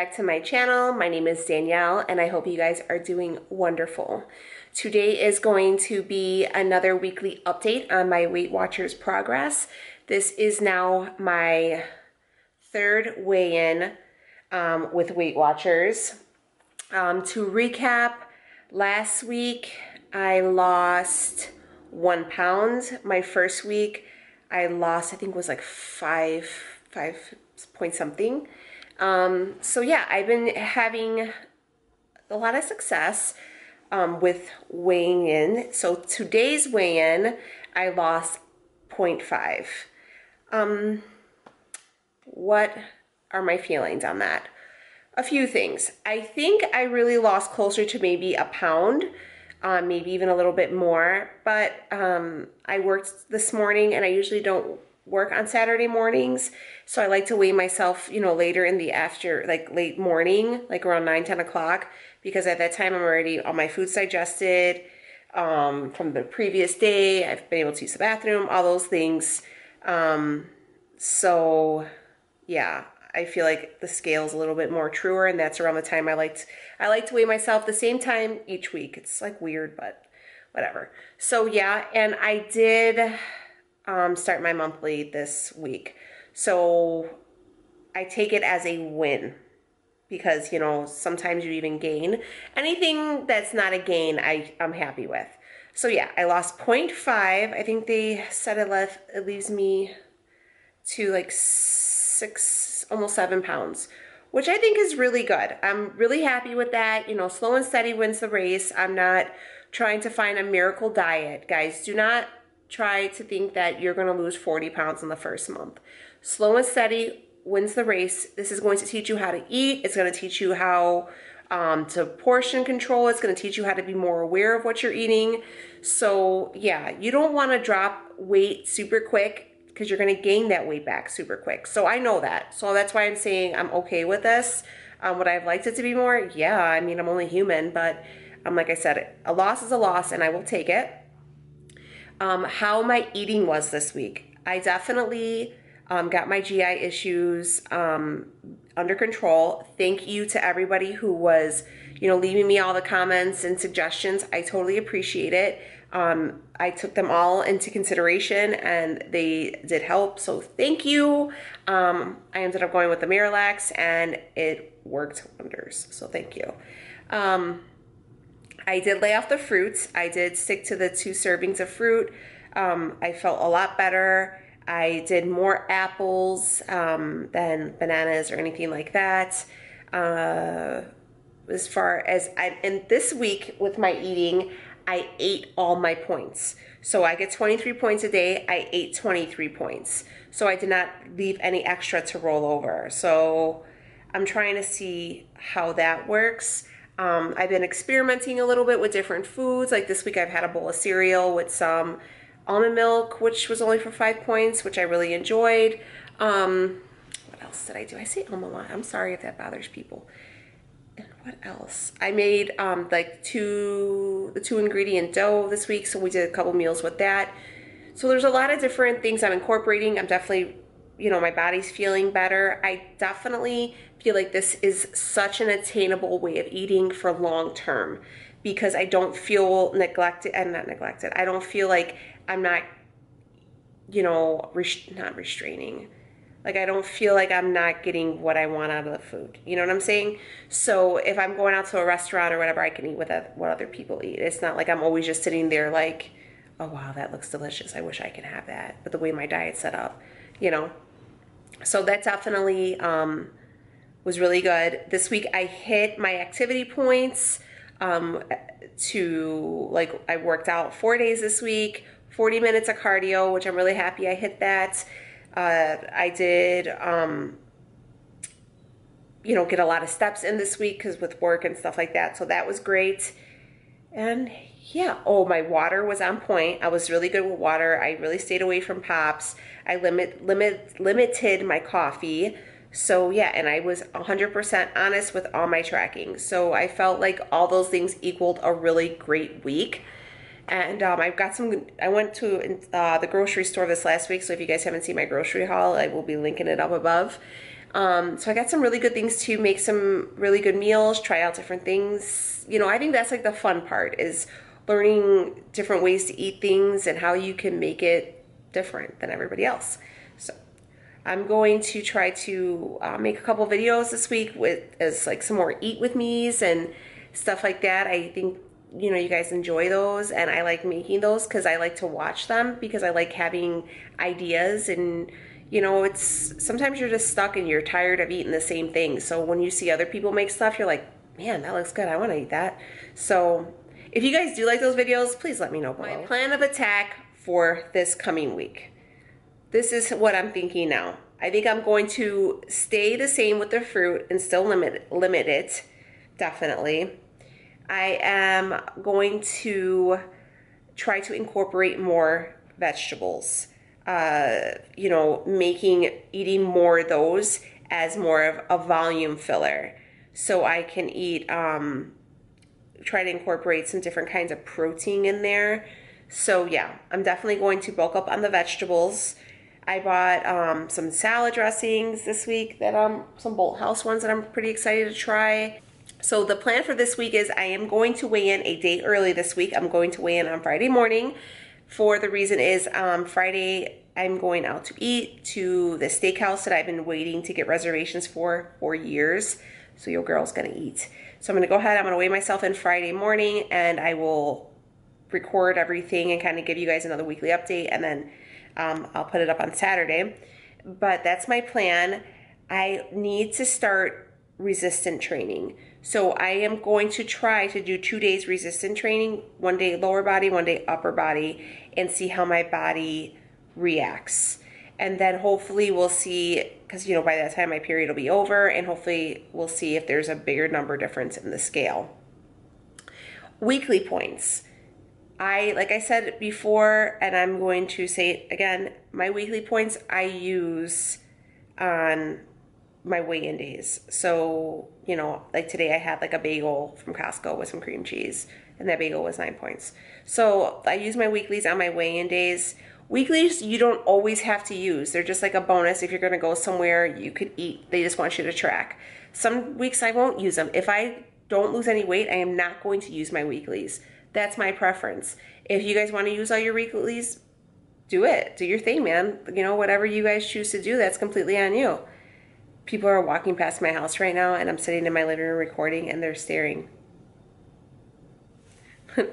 back to my channel. My name is Danielle and I hope you guys are doing wonderful. Today is going to be another weekly update on my Weight Watchers progress. This is now my third weigh-in with Weight Watchers. To recap, last week I lost 1 pound. My first week I lost, I think it was like five point something. So yeah, I've been having a lot of success with weighing in. So today's weigh-in, I lost 0.5. What are my feelings on that? A few things. I think I really lost closer to maybe a pound, maybe even a little bit more, but I worked this morning and I usually don't work on Saturday mornings, so I like to weigh myself, you know, later in the late morning, like around 9-10 o'clock, because at that time I'm already all my food's digested from the previous day. I've been able to use the bathroom, all those things. So yeah, I feel like the scale's a little bit more truer, and that's around the time I like to weigh myself the same time each week. It's like weird, but whatever. So yeah, and I did start my monthly this week. So I take it as a win because, you know, sometimes you even gain. Anything that's not a gain, I'm happy with. So yeah, I lost 0.5. I think they said it leaves me to like 6, almost 7 pounds, which I think is really good. I'm really happy with that. You know, slow and steady wins the race. I'm not trying to find a miracle diet. Guys, do not try to think that you're going to lose 40 pounds in the first month. Slow and steady wins the race. This is going to teach you how to eat. It's going to teach you how to portion control. It's going to teach you how to be more aware of what you're eating. So yeah, you don't want to drop weight super quick because you're going to gain that weight back super quick. So I know that. So that's why I'm saying I'm okay with this. Would I have liked it to be more? Yeah, I mean, I'm only human, but like I said, a loss is a loss and I will take it. How my eating was this week. I definitely got my GI issues under control. Thank you to everybody who was, you know, leaving me all the comments and suggestions. I totally appreciate it. I took them all into consideration and they did help. So thank you. I ended up going with the Miralax and it worked wonders. So thank you. I did lay off the fruits. I did stick to the 2 servings of fruit. I felt a lot better. I did more apples than bananas or anything like that. As far as and this week with my eating, I ate all my points. So I get 23 points a day. I ate 23 points. So I did not leave any extra to roll over. So I'm trying to see how that works. I've been experimenting a little bit with different foods. Like this week I've had a bowl of cereal with some almond milk, which was only for 5 points, which I really enjoyed. What else did I do? I say a lot. I'm sorry if that bothers people. And what else? I made like the 2 ingredient dough this week, so we did a couple meals with that. So there's a lot of different things I'm incorporating. I'm definitely, you know, my body's feeling better. I definitely feel like this is such an attainable way of eating for long term because I don't feel neglected. I'm not neglected. I don't feel like I'm not, you know, not restraining. Like I don't feel like I'm not getting what I want out of the food. You know what I'm saying? So if I'm going out to a restaurant or whatever, I can eat what other people eat. It's not like I'm always just sitting there like, oh wow, that looks delicious. I wish I could have that. But the way my diet's set up, you know. So that definitely was really good. This week I hit my activity points to, like, I worked out 4 days this week, 40 minutes of cardio, which I'm really happy I hit that. I did, you know, get a lot of steps in this week because with work and stuff like that. So that was great. And yeah, oh, my water was on point. I was really good with water. I really stayed away from pops. I limited my coffee. So yeah, and I was 100% honest with all my tracking. So I felt like all those things equaled a really great week. And I've got some, I went to the grocery store this last week. So if you guys haven't seen my grocery haul, I will be linking it up above. So I got some really good things to make some really good meals, try out different things. You know, I think that's like the fun part, is learning different ways to eat things and how you can make it different than everybody else. So I'm going to try to make a couple videos this week as like some more eat with me's and stuff like that. I think, you know, you guys enjoy those, and I like making those because I like to watch them, because I like having ideas. And you know, it's sometimes you're just stuck and you're tired of eating the same thing. So when you see other people make stuff, you're like, man, that looks good, I want to eat that. So if you guys do like those videos, please let me know below. My plan of attack for this coming week. This is what I'm thinking now. I think I'm going to stay the same with the fruit and still limit it, definitely. I am going to try to incorporate more vegetables. You know, eating more of those as more of a volume filler. So I can eat, try to incorporate some different kinds of protein in there. So yeah, I'm definitely going to bulk up on the vegetables. I bought some salad dressings this week, some Bolt House ones that I'm pretty excited to try. So the plan for this week is I am going to weigh in a day early this week. I'm going to weigh in on Friday morning. For the reason is Friday I'm going out to eat to the steakhouse that I've been waiting to get reservations for years. So your girl's gonna eat. So I'm gonna go ahead, I'm gonna weigh myself in Friday morning, and I will record everything and kind of give you guys another weekly update, and then I'll put it up on Saturday. But that's my plan. I need to start resistant training. So I am going to try to do 2 days resistant training, 1 day lower body, 1 day upper body, and see how my body reacts. And then hopefully we'll see, because you know, by that time my period will be over, and hopefully we'll see if there's a bigger number difference in the scale. Weekly points. Like I said before, and I'm going to say it again, my weekly points I use on my weigh-in days. So, you know, like today I had like a bagel from Costco with some cream cheese, and that bagel was 9 points. So I use my weeklies on my weigh-in days. Weeklies you don't always have to use. They're just like a bonus. If you're gonna go somewhere, you could eat. They just want you to track. Some weeks I won't use them. If I don't lose any weight, I am not going to use my weeklies. That's my preference. If you guys want to use all your weeklies, do it. Do your thing, man. You know, whatever you guys choose to do, that's completely on you. People are walking past my house right now, and I'm sitting in my living room recording, and they're staring.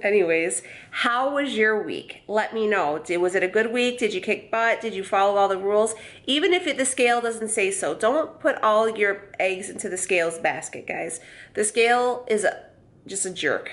Anyways, how was your week? Let me know. Was it a good week? Did you kick butt? Did you follow all the rules? Even if the scale doesn't say so, don't put all your eggs into the scales basket, guys. The scale is just a jerk,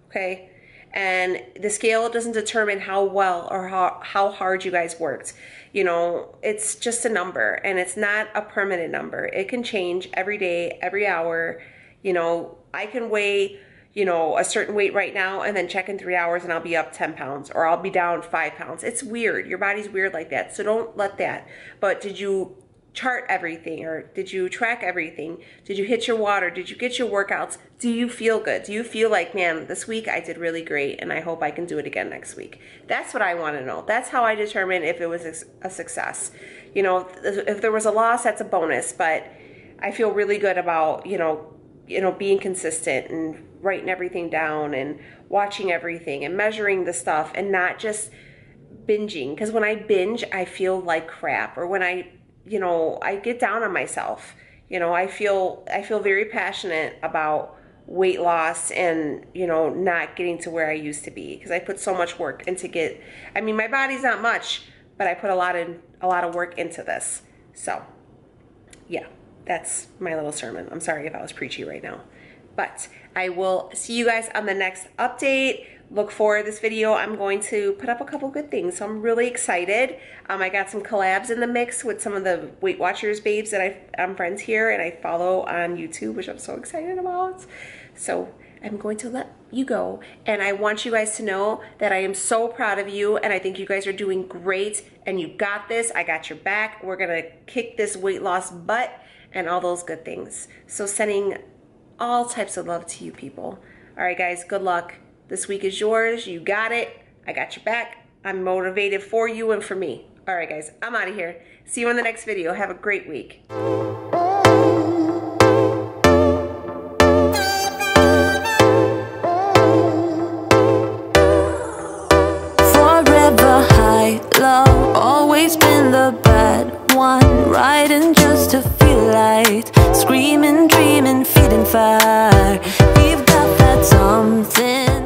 okay? And the scale doesn't determine how well or how hard you guys worked. You know, it's just a number, and it's not a permanent number. It can change every day, every hour. You know, I can weigh, you know, a certain weight right now and then check in 3 hours and I'll be up 10 pounds, or I'll be down 5 pounds. It's weird. Your body's weird like that. So don't let that. But did you chart everything, or did you track everything? Did you hit your water? Did you get your workouts? Do you feel good? Do you feel like, man, this week I did really great and I hope I can do it again next week? That's what I want to know. That's how I determine if it was a success. You know, if there was a loss, that's a bonus, but I feel really good about, you know, being consistent and writing everything down and watching everything and measuring the stuff, and not just binging. Because when I binge, I feel like crap. Or when I get down on myself. You know, I feel very passionate about weight loss and, you know, not getting to where I used to be, because I put so much work into I mean, my body's not much, but I put a lot of work into this. So yeah, that's my little sermon. I'm sorry if I was preachy right now, but I will see you guys on the next update. Look for this video. I'm going to put up a couple good things, so I'm really excited. I got some collabs in the mix with some of the Weight Watchers babes that I'm friends here and I follow on YouTube, which I'm so excited about. So I'm going to let you go, and I want you guys to know that I am so proud of you, and I think you guys are doing great, and you got this. I got your back. We're gonna kick this weight loss butt and all those good things. So sending all types of love to you people. All right, guys, good luck. This week is yours. You got it. I got your back. I'm motivated for you and for me. All right, guys, I'm out of here. See you in the next video. Have a great week. always been the bad one, riding just to feel light, screaming, dreaming, feeding fire. We've got that something.